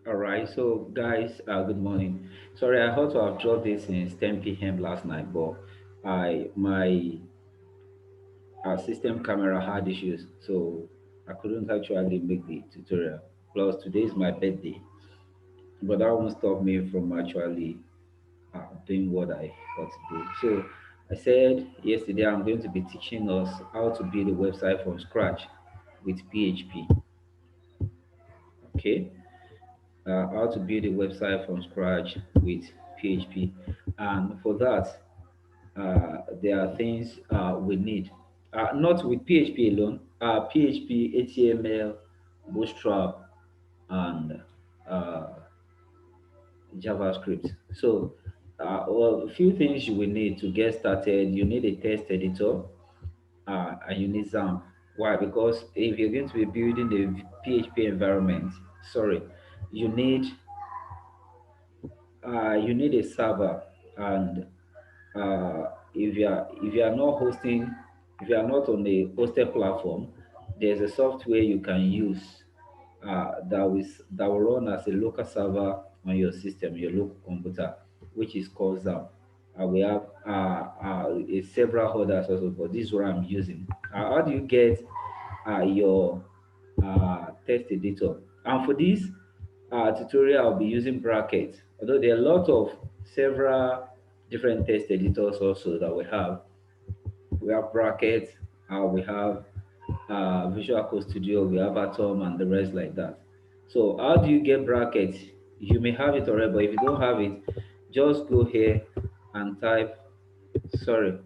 All right, so guys, good morning. Sorry, I thought to have dropped this since 10 p.m. last night, but I my system camera had issues, so I couldn't actually make the tutorial. Plus, today is my birthday, but that won't stop me from actually doing what I got to do. So, I said yesterday I'm going to be teaching us how to build a website from scratch with PHP. Okay, how to build a website from scratch with PHP. And for that, there are things we need. Not with PHP alone, PHP, HTML, Bootstrap, and uh, JavaScript. So, well, a few things you will need to get started. You need a text editor and you need XAMPP. Why? Because if you're going to be building a PHP environment, sorry, you need you need a server, and if you are not hosting, if you are not on a hosted platform, there's a software you can use that will run as a local server on your system, your local computer, which is called XAMPP. We have several others also, but this is what I'm using. How do you get your text editor? And for this tutorial, I'll be using brackets. Although there are a lot of several different text editors also that we have. We have brackets, we have Visual Code Studio, we have Atom, and the rest like that. So how do you get brackets? You may have it already, but if you don't have it, just go here and type, sorry,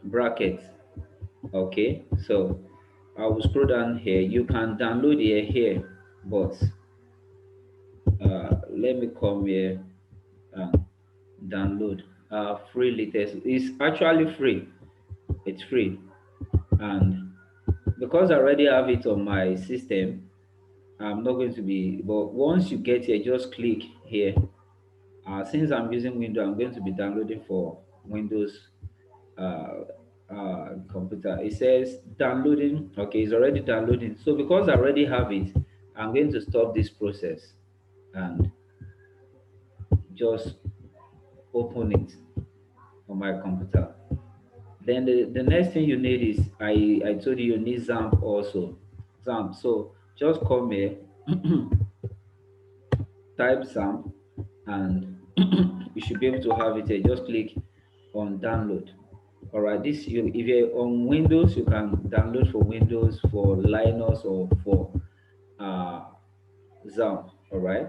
brackets. Okay, so I will scroll down here. You can download here, but let me come here and download free latest. It's actually free. It's free, and because I already have it on my system, I'm not going to be. But once you get here, just click here. Since I'm using Windows, I'm going to be downloading for Windows uh, computer. It says downloading. Okay, it's already downloading. So because I already have it, I'm going to stop this process and just open it on my computer. Then the next thing you need is I told you you need XAMPP also. XAMPP. So just come here, type XAMPP, and you should be able to have it here. Just click on download. All right, this you if you're on Windows, you can download for Windows, for Linux, or for uh, XAMPP. All right.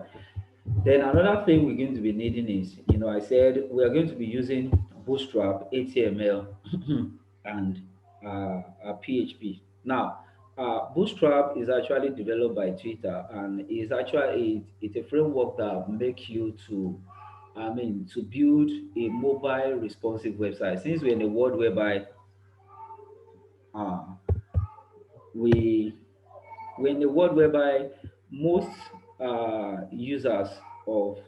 Then another thing we're going to be needing is, I said we are going to be using Bootstrap, HTML, and PHP. Now, Bootstrap is actually developed by Twitter, and is actually it's a framework that make you to, to build a mobile responsive website. Since we're in a world whereby uh, we we're in a world whereby most users of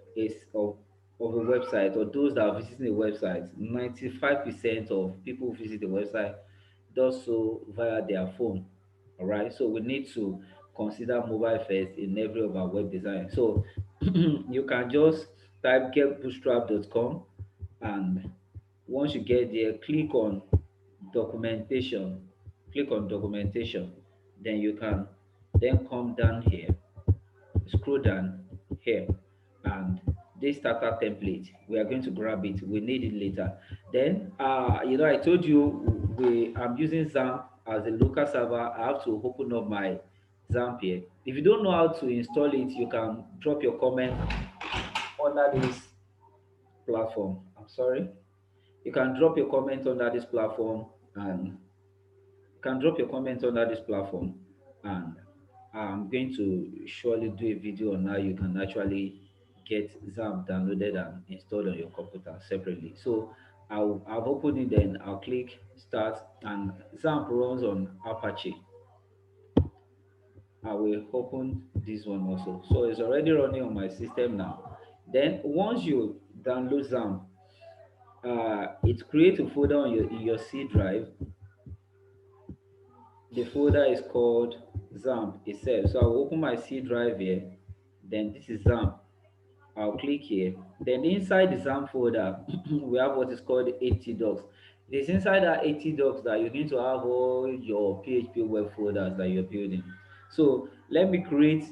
of a website, or those that are visiting a website, 95% of people who visit the website does so via their phone. All right, so we need to consider mobile first in every of our web design. So you can just type getbootstrap.com, and once you get there, documentation click on documentation. Then you can then come down here, scroll down here, and this starter template, we are going to grab it. We need it later. Then I told you I'm using XAMPP as a local server. I have to open up my XAMPP here. If you don't know how to install it, you can drop your comment under this platform. I'm sorry. You can drop your comment under this platform, and and I'm going to surely do a video on how you can actually get XAMPP downloaded and installed on your computer separately. So I've opened it, then I'll click start, and XAMPP runs on Apache. I will open this one also. So it's already running on my system now. Then once you download XAMPP, it creates a folder on your in your C drive. The folder is called XAMPP itself. So I'll open my C drive here. Then this is XAMPP. I'll click here. Then inside the XAMPP folder, we have what is called 80 docs. It is inside that 80 docs that you need to have all your PHP web folders that you're building. So let me create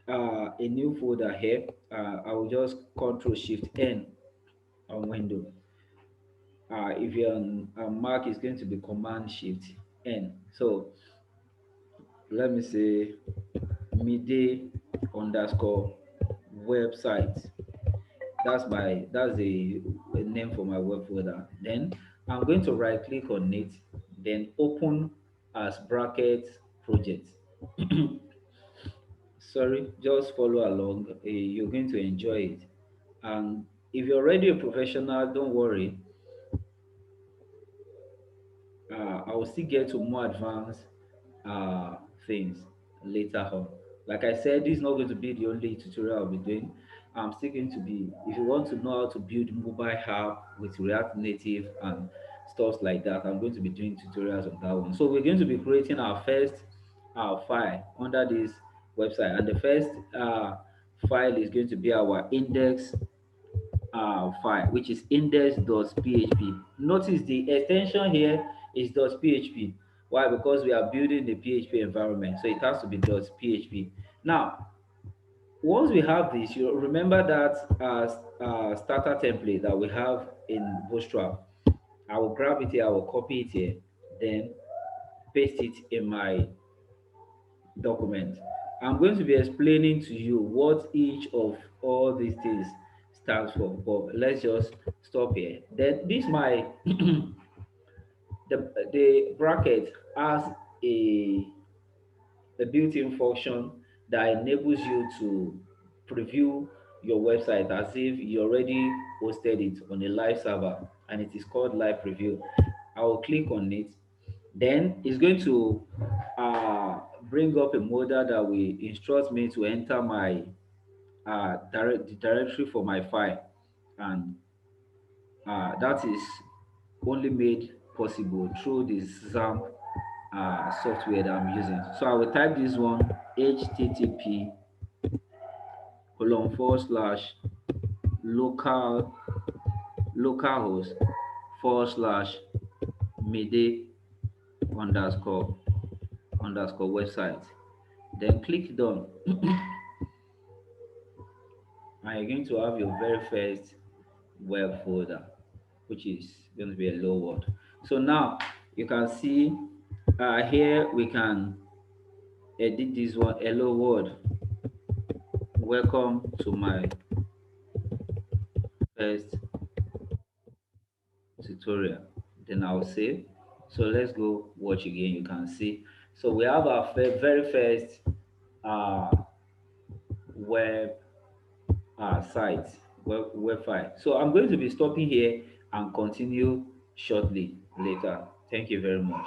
a new folder here. I will just Control Shift N on window. If you're on Mac, it's going to be Command Shift N. So let me say midday underscore website. That's a name for my web folder. Then I'm going to right click on it, then open as bracket project. Sorry, just follow along. You're going to enjoy it. And if you're already a professional, don't worry. I will still get to more advanced uh, things later on. Like I said, this is not going to be the only tutorial I'll be doing. I'm still going to be, if you want to know how to build mobile app with React Native and stuff like that, I'm going to be doing tutorials on that one. So we're going to be creating our first file under this website, and the first file is going to be our index file, which is index.php. Notice the extension here is .php. Why? Because we are building the PHP environment, so it has to be .php. Now, once we have this, you remember that starter template that we have in Bootstrap. I will grab it here, I will copy it here, then paste it in my document. I'm going to be explaining to you what each of all these things stands for, but let's just stop here. Then this my the bracket has a a built-in function that enables you to preview your website as if you already hosted it on a live server, and it is called live preview. I will click on it. Then it's going to bring up a modal that will instruct me to enter my the directory for my file, and that is only made possible through the XAMPP software that I'm using. So I will type this one: http colon forward slash local localhost forward slash midday underscore website. Then click done, and you're going to have your very first web folder, which is going to be a hello world. So now you can see here we can edit this one: hello world, welcome to my first tutorial. Then I'll save. So let's go watch again. You can see. So we have our very first uh, web site, web file. So I'm going to be stopping here and continue shortly later. Thank you very much.